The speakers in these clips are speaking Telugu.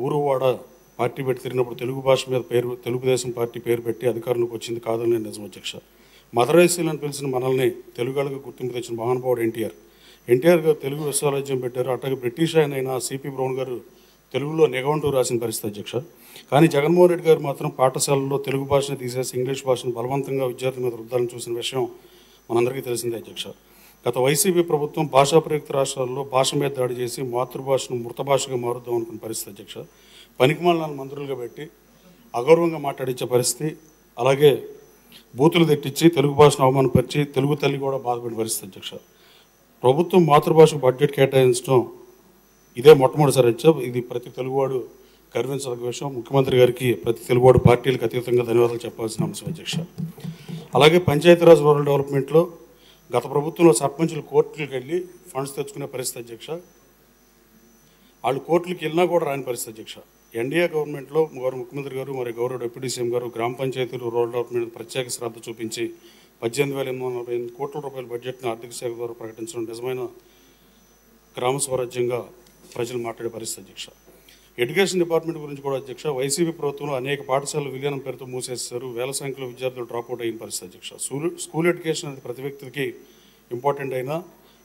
ఊరువాడ పార్టీ పెట్టి తిరిగినప్పుడు తెలుగు భాష మీద పేరు తెలుగుదేశం పార్టీ పేరు పెట్టి అధికారంలోకి వచ్చింది కాదని నిజం అధ్యక్ష. మదరేసీలను పిలిచిన మనల్ని తెలుగులకు గుర్తింపు తెచ్చిన మహానుభావుడు ఎన్టీఆర్ గారు తెలుగు విశ్వరాజ్యం పెట్టారు. అట్లాగే బ్రిటిష్ అయిన సిపి బ్రౌన్ గారు తెలుగులో నిఘంటువు రాసిన పరిస్థితి అధ్యక్ష. కానీ జగన్మోహన్ రెడ్డి గారు మాత్రం పాఠశాలల్లో తెలుగు భాషను తీసేసి ఇంగ్లీష్ భాషను బలవంతంగా విద్యార్థుల మీద రుద్దాలని చూసిన విషయం మనందరికీ తెలిసిందే అధ్యక్ష. గత వైసీపీ ప్రభుత్వం భాషా ప్రయుక్త రాష్ట్రాల్లో భాష మీద దాడి చేసి మాతృభాషను మృత భాషగా మారుద్దాం అనుకున్న పరిస్థితి అధ్యక్ష. పనికిమాలిన మంత్రులుగా పెట్టి అగౌరవంగా మాట్లాడించే పరిస్థితి, అలాగే బూతులు తెట్టించి తెలుగు భాషను అవమానపరిచి తెలుగు తల్లి కూడా బాధపడిన పరిస్థితి అధ్యక్ష. ప్రభుత్వం మాతృభాషకు బడ్జెట్ కేటాయించడం ఇదే మొట్టమొదటిసారి అధ్యక్ష. ఇది ప్రతి తెలుగువాడు గర్వించదగ్గ విషయం. ముఖ్యమంత్రి గారికి ప్రతి తెలుగువాడు పార్టీలకు అతీతంగా ధన్యవాదాలు చెప్పాల్సిన అంశం అధ్యక్ష. అలాగే పంచాయతీరాజ్ రూరల్ డెవలప్మెంట్లో గత ప్రభుత్వంలో సర్పంచులు కోర్టులకు వెళ్ళి ఫండ్స్ తెచ్చుకునే పరిస్థితి అధ్యక్ష. వాళ్ళు కోర్టులకు వెళ్ళినా కూడా రాని పరిస్థితి అధ్యక్ష. ఎన్డీఏ గవర్నమెంట్లో గౌరవ ముఖ్యమంత్రి గారు మరియు గౌరవ డిప్యూటీ సీఎం గారు గ్రామ పంచాయతీలు రూరల్ డెవలప్మెంట్ ప్రత్యేక శ్రద్ధ చూపించి 18,848 కోట్ల రూపాయల బడ్జెట్ను ఆర్థిక శాఖ ద్వారా ప్రకటించడం నిజమైన గ్రామ స్వరాజ్యంగా ప్రజలు మాట్లాడే పరిస్థితి అధ్యక్ష. ఎడ్యుకేషన్ డిపార్ట్మెంట్ గురించి కూడా అధ్యక్ష, వైసీపీ ప్రభుత్వంలో అనేక పాఠశాలలు విలీనం పేరుతో మూసేస్తారు. వేల సంఖ్యలో విద్యార్థులు డ్రాప్అవుట్ అయిన పరిస్థితి అధ్యక్ష. స్కూల్ ఎడ్యుకేషన్ అనేది ప్రతి వ్యక్తికి ఇంపార్టెంట్ అయినా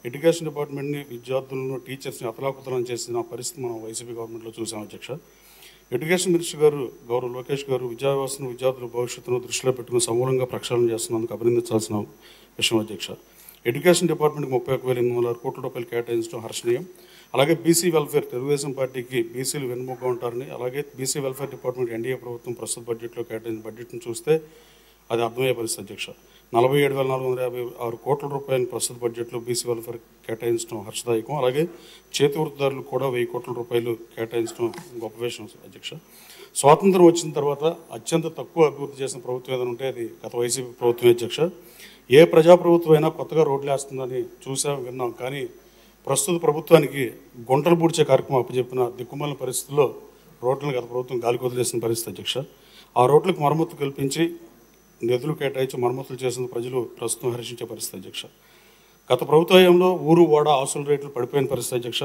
ఎడ్యుకేషన్ డిపార్ట్మెంట్ని విద్యార్థులను టీచర్స్ని అతలాకుతలం చేసిన పరిస్థితి మనం వైసీపీ గవర్నమెంట్లో చూసాం అధ్యక్ష. ఎడ్యుకేషన్ మినిస్టర్ గారు గౌరవ లోకేష్ గారు విద్యా వ్యవస్థను విద్యార్థుల భవిష్యత్తును దృష్టిలో పెట్టుకుని సమూలంగా ప్రక్షాళన చేస్తున్నందుకు అభినందించాల్సిన విషయం అధ్యక్ష. ఎడ్యుకేషన్ డిపార్ట్మెంట్కి 31,806 కోట్ల రూపాయలు కేటాయించడం హర్షణీయం. అలాగే బీసీ వెల్ఫేర్ తెలుగుదేశం పార్టీకి బీసీలు వెన్నుముగ్గా ఉంటారని, అలాగే బీసీ వెల్ఫేర్ డిపార్ట్మెంట్ ఎన్డీఏ ప్రభుత్వం ప్రస్తుత బడ్జెట్లో కేటాయించిన బడ్జెట్ను చూస్తే అది అర్థమయ్యే పరిస్థితి అధ్యక్ష. 47,456 కోట్ల రూపాయలు ప్రస్తుత బడ్జెట్లో బీసీ వెల్ఫేర్ కేటాయించడం హర్షదాయకం. అలాగే చేతి వృత్తిదారులకు కూడా 1,000 కోట్ల రూపాయలు కేటాయించడం గొప్ప విషయం అధ్యక్ష. స్వాతంత్రం వచ్చిన తర్వాత అత్యంత తక్కువ అభివృద్ధి చేసిన ప్రభుత్వం ఏదైనా ఉంటే అది గత వైసీపీ ప్రభుత్వం అధ్యక్ష. ఏ ప్రజాప్రభుత్వం అయినా కొత్తగా రోడ్లు వేస్తుందని చూసాం విన్నాం, కానీ ప్రస్తుత ప్రభుత్వానికి గుంటలు పూడ్చే కార్యక్రమం అప్పచెప్పిన దిక్కుమాలిన పరిస్థితుల్లో రోడ్లను గత ప్రభుత్వం గాలికి వదిలేసిన పరిస్థితి అధ్యక్ష. ఆ రోడ్లకు మరమ్మతు కల్పించి నిధులు కేటాయించి మరమ్మతులు చేసిన ప్రజలు ప్రస్తుతం హర్షించే పరిస్థితి అధ్యక్ష. గత ప్రభుత్వంలో ఊరు ఓడ ఆస్తుల రేట్లు పడిపోయిన పరిస్థితి అధ్యక్ష.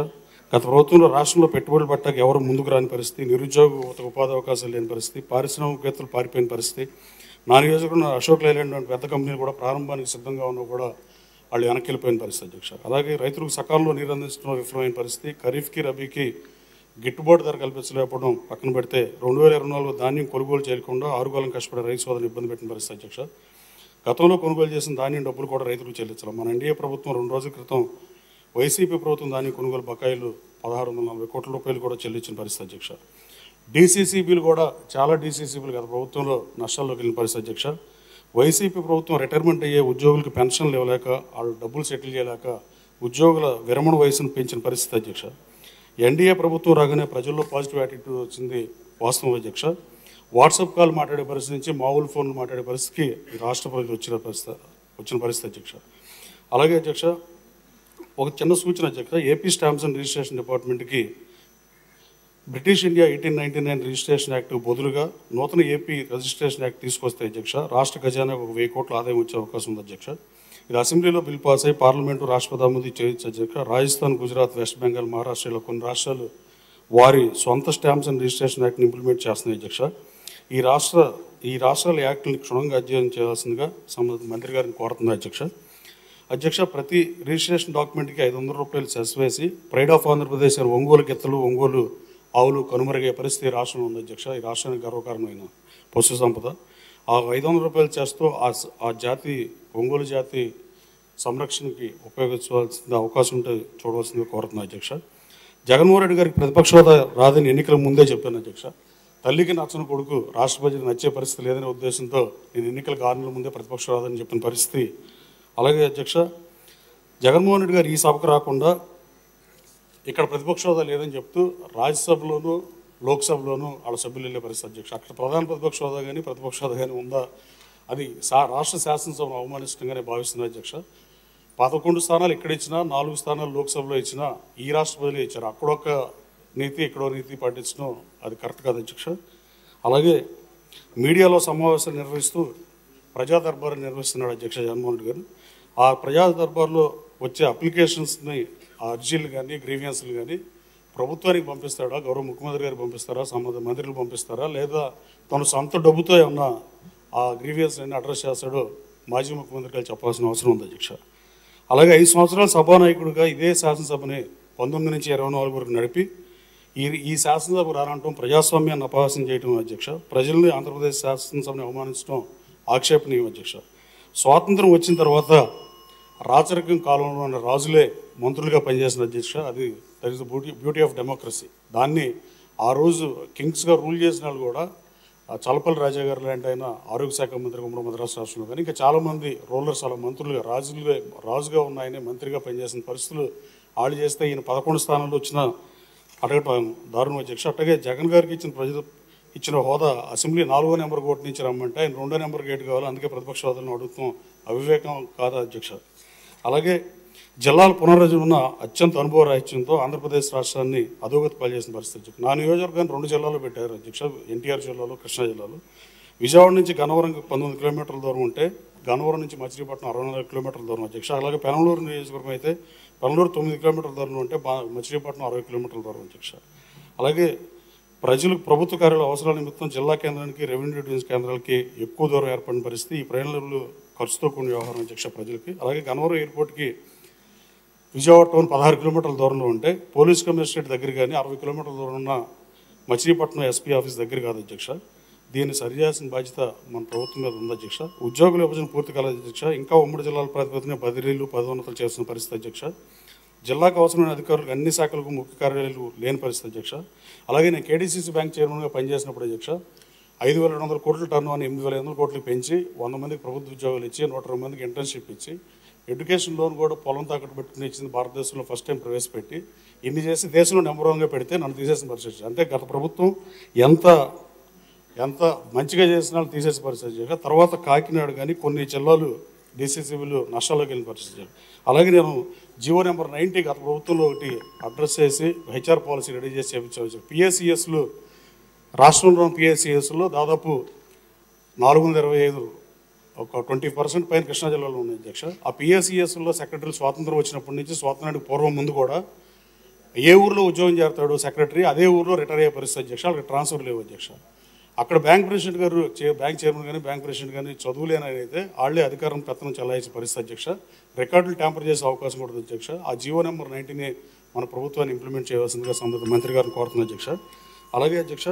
గత ప్రభుత్వంలో రాష్ట్రంలో పెట్టుబడులు పెట్టక ఎవరు ముందుకు రాని పరిస్థితి, నిరుద్యోగ ఉపాధి అవకాశాలు లేని పరిస్థితి, పారిశ్రామికవేత్తలు పారిపోయిన పరిస్థితి, నా నియోజకవర్గంలో అశోక్ లైలాండ్ వంటి పెద్ద కంపెనీలు కూడా ప్రారంభానికి సిద్ధంగా ఉన్నా కూడా వాళ్ళు వెనక్కి వెళ్ళిపోయిన పరిస్థితి అధ్యక్ష. అలాగే రైతులకు సకాలంలో నీరు అందించడం విఫలమైన పరిస్థితి, ఖరీఫ్కి రబీకి గిట్టుబాటు ధర కల్పించలేకపోవడం పక్కన పెడితే 2024 ధాన్యం కొనుగోలు చేయకుండా ఆరుగాలం కష్టపడే రైతు సోదరులు ఇబ్బంది పెట్టిన పరిస్థితి అధ్యక్ష. గతంలో కొనుగోలు చేసిన ధాన్యం డబ్బులు కూడా రైతులకు చెల్లించాలి. మన ఎన్డీఏ ప్రభుత్వం 2 రోజుల క్రితం వైసీపీ ప్రభుత్వం ధాన్యం కొనుగోలు బకాయిలు 1,640 కోట్ల రూపాయలు కూడా చెల్లించిన పరిస్థితి అధ్యక్ష. డీసీసీబీలు కూడా చాలా డీసీసీబీలు గత ప్రభుత్వంలో నష్టాల్లోకి వెళ్ళిన పరిస్థితి అధ్యక్ష. వైసీపీ ప్రభుత్వం రిటైర్మెంట్ అయ్యే ఉద్యోగులకు పెన్షన్లు ఇవ్వలేక వాళ్ళు డబ్బులు సెటిల్ చేయలేక ఉద్యోగుల విరమణ వయసును పెంచిన పరిస్థితి అధ్యక్ష. ఎన్డీఏ ప్రభుత్వం రాగానే ప్రజల్లో పాజిటివ్ యాటిట్యూడ్ వచ్చింది వాస్తవం అధ్యక్ష. వాట్సాప్ కాల్ మాట్లాడే పరిస్థితి నుంచి మామూలు ఫోన్లు మాట్లాడే పరిస్థితికి ఈ రాష్ట్ర ప్రజలు వచ్చిన పరిస్థితి అధ్యక్ష. అలాగే అధ్యక్ష ఒక చిన్న సూచన అధ్యక్ష, ఏపీ స్టాంప్స్ అండ్ రిజిస్ట్రేషన్ డిపార్ట్మెంట్కి బ్రిటిష్ ఇండియా 1899 రిజిస్ట్రేషన్ యాక్ట్కు బదులుగా నూతన ఏపీ రిజిస్ట్రేషన్ యాక్ట్ తీసుకొస్తే అధ్యక్ష రాష్ట్ర ఖజానాకు 1,000 కోట్ల ఆదాయం వచ్చే అవకాశం ఉంది అధ్యక్ష. ఇది అసెంబ్లీలో బిల్ పాస్ అయ్యి పార్లమెంటు రాష్ట్రపతి ఆమోదం చేయొచ్చు అధ్యక్ష. రాజస్థాన్, గుజరాత్, వెస్ట్ బెంగాల్, మహారాష్ట్రలో కొన్ని రాష్ట్రాలు వారి సొంత స్టాంప్స్ అండ్ రిజిస్ట్రేషన్ యాక్ట్ని ఇంప్లిమెంట్ చేస్తున్నాయి అధ్యక్ష. ఈ రాష్ట్రాల యాక్ట్ని క్షుణ్ణంగా అధ్యయనం చేయాల్సిందిగా సంబంధిత మంత్రి గారిని కోరుతుంది అధ్యక్ష. ప్రతి రిజిస్ట్రేషన్ డాక్యుమెంట్కి 500 రూపాయలు సెస్ వేసి ప్రైడ్ ఆఫ్ ఆంధ్రప్రదేశ్ ఒంగోలు గిత్తలు, ఒంగోలు ఆవులు కనుమరుగే పరిస్థితి రాష్ట్రంలో ఉంది అధ్యక్ష. ఈ రాష్ట్రానికి గర్వకారణమైన పశు సంపద ఆ 500 రూపాయలు చేస్తూ ఆ జాతి ఒంగోలు జాతి సంరక్షణకి ఉపయోగించవలసిన అవకాశం ఉంటే చూడవలసిందిగా కోరుతున్నాను అధ్యక్ష. జగన్మోహన్ రెడ్డి గారికి ప్రతిపక్ష హోదా రాదని ఎన్నికల ముందే చెప్పాను అధ్యక్ష. తల్లికి నచ్చని కొడుకు రాష్ట్ర ప్రజలకు నచ్చే పరిస్థితి లేదనే ఉద్దేశంతో నేను ఎన్నికలకు 6 నెలల ముందే ప్రతిపక్ష హోదా అని చెప్పిన పరిస్థితి. అలాగే అధ్యక్ష జగన్మోహన్ రెడ్డి గారు ఈ సభకు రాకుండా ఇక్కడ ప్రతిపక్ష హోదా లేదని చెప్తూ రాజ్యసభలోనూ లోక్సభలోనూ వాళ్ళ సభ్యులు వెళ్ళే పరిస్థితి అధ్యక్ష. అక్కడ ప్రధాన ప్రతిపక్ష హోదా కానీ ప్రతిపక్ష హోదా కానీ ఉందా అది రాష్ట్ర శాసనసభను అవమానిస్తుండగానే భావిస్తున్నారు అధ్యక్ష. 11 స్థానాలు ఇక్కడ ఇచ్చినా 4 స్థానాలు లోక్సభలో ఇచ్చినా ఈ రాష్ట్ర ప్రజలే ఇచ్చారు. అక్కడొక నీతి ఇక్కడో నీతి పాటించడం అది కరెక్ట్ కాదు అధ్యక్ష. అలాగే మీడియాలో సమావేశాలు నిర్వహిస్తూ ప్రజా దర్బారు నిర్వహిస్తున్నాడు అధ్యక్ష జగన్మోహన్ రెడ్డి గారు. ఆ ప్రజా దర్బార్లో వచ్చే అప్లికేషన్స్ని ఆ అర్జీలు కానీ గ్రీవియన్స్లు కానీ ప్రభుత్వానికి పంపిస్తాడా, గౌరవ ముఖ్యమంత్రి గారికి పంపిస్తారా, సంబంధిత మంత్రులు పంపిస్తారా, లేదా తన సొంత డబ్బుతో ఏమన్నా ఆ గ్రీవియన్స్ అన్ని అడ్రస్ చేస్తాడో మాజీ ముఖ్యమంత్రి గారు చెప్పాల్సిన అవసరం ఉంది అధ్యక్ష. అలాగే 5 సంవత్సరాల సభానాయకుడిగా ఇదే శాసనసభని 19 నుంచి 24 వరకు నడిపి ఈ శాసనసభ రానంటం ప్రజాస్వామ్యాన్ని అపహాస్యం చేయడం అధ్యక్ష. ప్రజల్ని ఆంధ్రప్రదేశ్ శాసనసభని అవమానించడం ఆక్షేపణీయం అధ్యక్ష. స్వాతంత్రం వచ్చిన తర్వాత రాచరికం కాలంలో ఉన్న రాజులే మంత్రులుగా పనిచేసిన అధ్యక్ష. అది that is the beauty of democracy. దాన్ని ఆ రోజు కింగ్స్గా రూల్ చేసిన వాళ్ళు కూడా చలపల్లి రాజా గారు లాంటి ఆయన ఆరోగ్య శాఖ మంత్రి ఉమ్మడి మద్రాసు రాష్ట్రంలో, కానీ ఇంకా చాలామంది రూలర్స్ అలా మంత్రులుగా రాజుగా ఉన్న ఆయనే మంత్రిగా పనిచేసిన పరిస్థితులు వాళ్ళు చేస్తే ఈయన 11 స్థానాల్లో వచ్చిన అడగటం దారుణం అధ్యక్ష. అట్లాగే జగన్ గారికి ప్రజలు ఇచ్చిన హోదా అసెంబ్లీ 4వ నెంబర్ గేట్ నుంచి రమ్మంటే ఆయన 2వ నెంబర్ గేట్ కావాలి, అందుకే ప్రతిపక్ష హోదాలను అడుగుతాం. అవివేకం కాదా అధ్యక్ష? అలాగే జిల్లాల పునర్రచన అత్యంత అనుభవ రాహిత్యంతో ఆంధ్రప్రదేశ్ రాష్ట్రాన్ని అధోగతి పాల్చేసిన పరిస్థితి. నా నియోజకవర్గాన్ని 2 జిల్లాలు పెట్టారు అధ్యక్ష, ఎన్టీఆర్ జిల్లాలో, కృష్ణా జిల్లాలో. విజయవాడ నుంచి గన్నవరం 19 కిలోమీటర్ల దూరం ఉంటే గన్నవరం నుంచి మచిలీపట్నం 64 కిలోమీటర్ల దూరం అధ్యక్ష. అలాగే పెనమలూరు నియోజకవర్గం అయితే పెనమలూరు 9 కిలోమీటర్ల దూరం ఉంటే మచిలీపట్నం 60 కిలోమీటర్ల దూరం అధ్యక్ష. అలాగే ప్రజలకు ప్రభుత్వ కార్యాలయ అవసరాల నిమిత్తం జిల్లా కేంద్రానికి, రెవెన్యూ డివిజన్ కేంద్రాలకి ఎక్కువ దూరం ఏర్పడిన పరిస్థితి. ఈ ప్రయాణాలు ఖర్చుతో కూడిన వ్యవహారం అధ్యక్ష ప్రజలకి. అలాగే గన్నవరం ఎయిర్పోర్ట్కి విజయవాడ టౌన్ 16 కిలోమీటర్ల దూరంలో ఉంటే పోలీస్ కమిషనరేట్ దగ్గర కానీ 60 కిలోమీటర్ల దూరం ఉన్న మచిలీపట్నం ఎస్పీ ఆఫీస్ దగ్గర కాదు అధ్యక్ష. దీన్ని సరిచేయాల్సిన బాధ్యత మన ప్రభుత్వం మీద ఉంది అధ్యక్ష. ఉద్యోగుల విభజన పూర్తి కాలేదు అధ్యక్ష. ఇంకా ఉమ్మడి జిల్లాల ప్రాతిపదికన బదిలీలు, పదోన్నతులు చేస్తున్న పరిస్థితి అధ్యక్ష. జిల్లాకు అవసరమైన అధికారులకు అన్ని శాఖలకు ముఖ్య కార్యాలయాలు లేని పరిస్థితి అధ్యక్ష. అలాగే నేను కేడీసీసీ బ్యాంక్ చైర్మన్గా పనిచేసినప్పుడు అధ్యక్ష 5,200 కోట్ల టర్న్ అని 8,500 కోట్లకి పెంచి 100 మందికి ప్రభుత్వ ఉద్యోగాలు ఇచ్చి 120 మందికి ఇంటర్న్షిప్ ఇచ్చి ఎడ్యుకేషన్ లోన్ కూడా పొలం తాకట్టు పెట్టుకుని ఇచ్చింది భారతదేశంలో ఫస్ట్ టైం ప్రవేశపెట్టి ఇన్ని చేసి దేశంలో నెంబర్ 1గా పెడితే నన్ను తీసేసిన పరిస్థితి. అంటే గత ప్రభుత్వం ఎంత మంచిగా చేసిన వాళ్ళు తీసేసే పరిస్థితి. తర్వాత కాకినాడ కానీ కొన్ని జిల్లాలు డీసీసీబీలు నష్టాల్లోకి వెళ్ళిన పరిస్థితి. అలాగే నేను జీవో నెంబర్ 90 గత ప్రభుత్వంలో ఒకటి అడ్రస్ చేసి హెచ్ఆర్ పాలసీ రెడీ చేసి చేయించవచ్చు. పిఎస్సిఎస్లు రాష్ట్రంలో పిఎస్సిఎస్లో దాదాపు 425 ఒక 20% పైన కృష్ణా జిల్లాలో ఉన్నాయి అధ్యక్ష. ఆ పిఎస్సిఎస్లో సెక్రటరీలు స్వాతంత్రం వచ్చినప్పటి నుంచి స్వాతంత్రానికి పూర్వం ముందు కూడా ఏ ఊర్లో ఉద్యోగం చేస్తాడో సెక్రటరీ అదే ఊర్లో రిటైర్ అయ్యే పరిస్థితి అధ్యక్ష. అక్కడ ట్రాన్స్ఫర్ లేవు అధ్యక్ష. అక్కడ బ్యాంక్ ప్రెసిడెంట్ గారు బ్యాంక్ చైర్మన్ కానీ బ్యాంక్ ప్రెసిడెంట్ కానీ చదువులేని అయితే వాళ్ళే అధికారం పెత్తనం చెలాయించే పరిస్థితి అధ్యక్ష. రికార్డులు ట్యాంపర్ చేసే అవకాశం కూడా అధ్యక్ష. ఆ జీవో నెంబర్ 90ని మన ప్రభుత్వాన్ని ఇంప్లిమెంట్ చేయవలసిందిగా సంబంధిత మంత్రి గారిని కోరుతుంది అధ్యక్ష. అలాగే అధ్యక్ష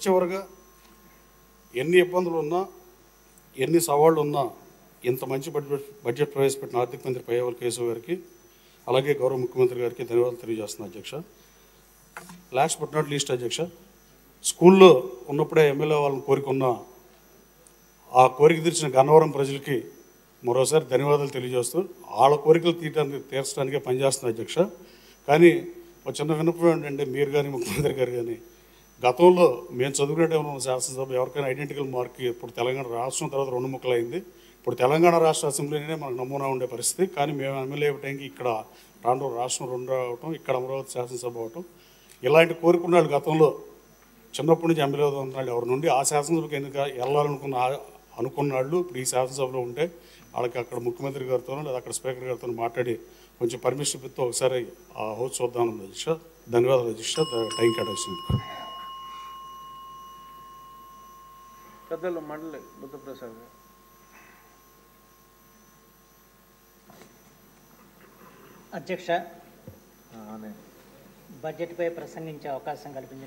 చివరగా ఎన్ని ఇబ్బందులు ఉన్నా ఎన్ని సవాళ్ళు ఉన్నా ఇంత మంచి బడ్జెట్ ప్రవేశపెట్టిన ఆర్థిక మంత్రి పయ్యావుల కేశవ్ గారికి అలాగే గౌరవ ముఖ్యమంత్రి గారికి ధన్యవాదాలు తెలియజేస్తున్నాను అధ్యక్ష. లాస్ట్ బట్ నాట్ లీస్ట్ అధ్యక్ష, స్కూల్లో ఉన్నప్పుడే ఎమ్మెల్యే వాళ్ళని కోరికున్న ఆ కోరిక తీర్చిన గన్నవరం ప్రజలకి మరోసారి ధన్యవాదాలు తెలియజేస్తూ వాళ్ళ కోరికలు తీర్చడానికే పనిచేస్తున్న అధ్యక్ష. కానీ ఒక చిన్న విన్నపం ఏంటంటే మీరు కానీ ముఖ్యమంత్రి గారు కానీ గతంలో మేము చదువుకునే టైంలో ఉన్న శాసనసభ ఎవరికైనా ఐడెంటికల్ మార్క్ ఇప్పుడు తెలంగాణ రాష్ట్రం తర్వాత 2 ముక్కలు అయింది. ఇప్పుడు తెలంగాణ రాష్ట్ర అసెంబ్లీనే మనకు నమూనా ఉండే పరిస్థితి. కానీ మేము ఎమ్మెల్యే టైంకి ఇక్కడ రాష్ట్రం 2 అవటం, ఇక్కడ అమరావతి శాసనసభ అవటం, ఇలాంటి కోరుకున్నాళ్ళు గతంలో చిన్నప్పటి నుంచి ఎమ్మెల్యే అవుతున్న ఎవరి నుండి ఆ శాసనసభకి అనుకున్నాళ్ళు ఇప్పుడు ఈ శాసనసభలో ఉంటే వాళ్ళకి అక్కడ ముఖ్యమంత్రి గారితోనో లేదా అక్కడ స్పీకర్ గారితో మాట్లాడి కొంచెం పర్మిషన్ పెడితే ఒకసారి ఆ హౌస్ చూద్దాం అధ్యక్ష. ధన్యవాదాలు అధ్యక్ష, టైం కేటాయించింది. పెద్దలు మండలి బుద్ధప్రసాద్ గారు. అధ్యక్ష, బడ్జెట్పై ప్రసంగించే అవకాశం కల్పించిన